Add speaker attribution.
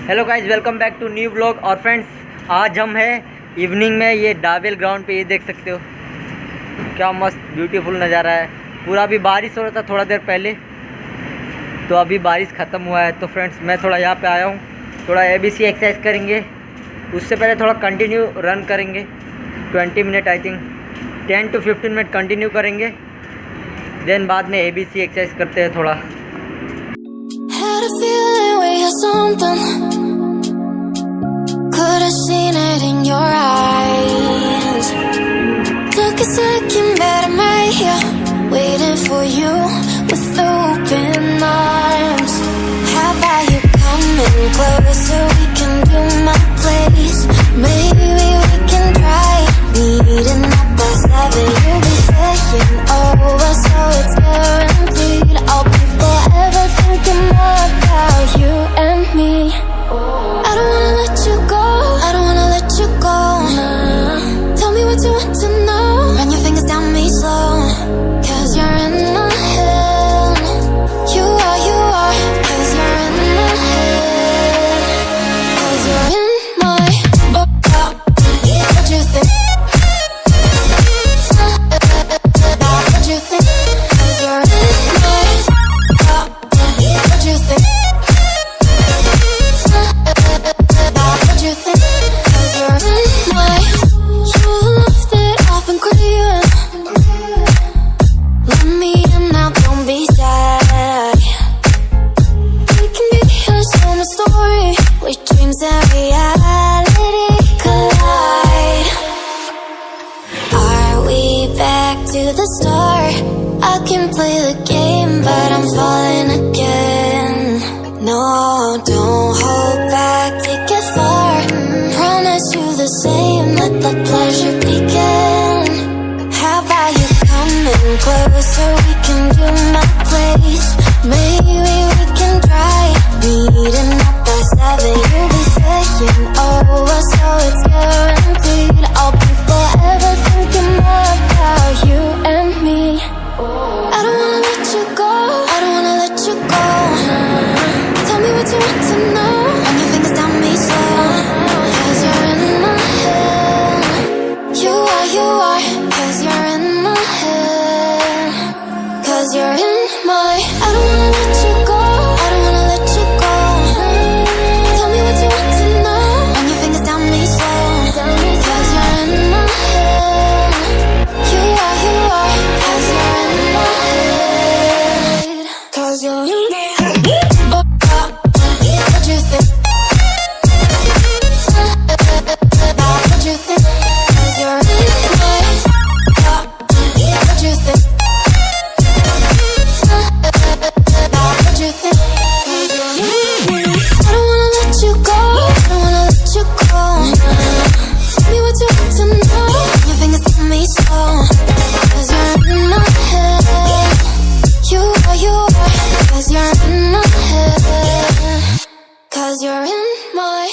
Speaker 1: Hello guys, welcome back to new vlog. और friends, आज हम हैं इवनिंग में ये डाबेल ग्राउंड पे। ये देख सकते हो क्या मस्त ब्यूटीफुल नज़ारा है। पूरा अभी बारिश हो रहा था थोड़ा देर पहले, तो अभी बारिश ख़त्म हुआ है। तो फ्रेंड्स, मैं थोड़ा यहाँ पे आया हूँ, थोड़ा ABC एक्सरसाइज करेंगे। उससे पहले थोड़ा कंटिन्यू रन करेंगे 20 minute, I think 10 to 15 minute continue करेंगे। देन बाद में ABC एक्सरसाइज करते हैं थोड़ा।
Speaker 2: Something could have seen it in your eyes. Took a second, but I'm right here, waiting for you with open arms. How about you coming closer? We can do my place. Maybe we can try meeting up by 7. You'll be saying over, so it's guaranteed. I'll be forever thinking about you and me. I don't wanna let you go, I don't wanna let you go. Tell me what you want to know. Run your fingers down me slow, 'cause you're in my head. You are, 'cause you're in my head. 'Cause you're in my what you think? What you think? 'Cause you're in my what you think? What you think? 'Cause you're in my you left it off and crying. Let me in now, don't be shy. We can be a summer story where dreams and reality collide. Are we back to the start? I can play the game, but I'm falling again. No, don't hold back, take it far. Promise you the same, let the pleasure begin. How about you coming closer? We can do my place. Maybe we can try meeting up by 7. You'll be saying over, so it's guaranteed. I'll be forever thinking about you and me. I don't wanna let you go, I don't wanna let you go. Tell me what you want to know. Run your fingers down me slow, 'cause you're in my head. You are, 'cause you're in my head. 'Cause you're in my I don't wanna let you go, I don't wanna let you go. Tell me what you want to know. Run your fingers down me slow, 'cause you're in my head. You are, 'cause you're in my head. 'Cause you're in my head. What you think? What you think? 'Cause you're in my what you think? What you think? 'Cause you're in my I don't wanna let you go, I don't wanna let you go. Tell me what you want to know. Your fingers tell me so, 'cause you're in my head. You are, 'cause you're in my head. 'Cause you're in my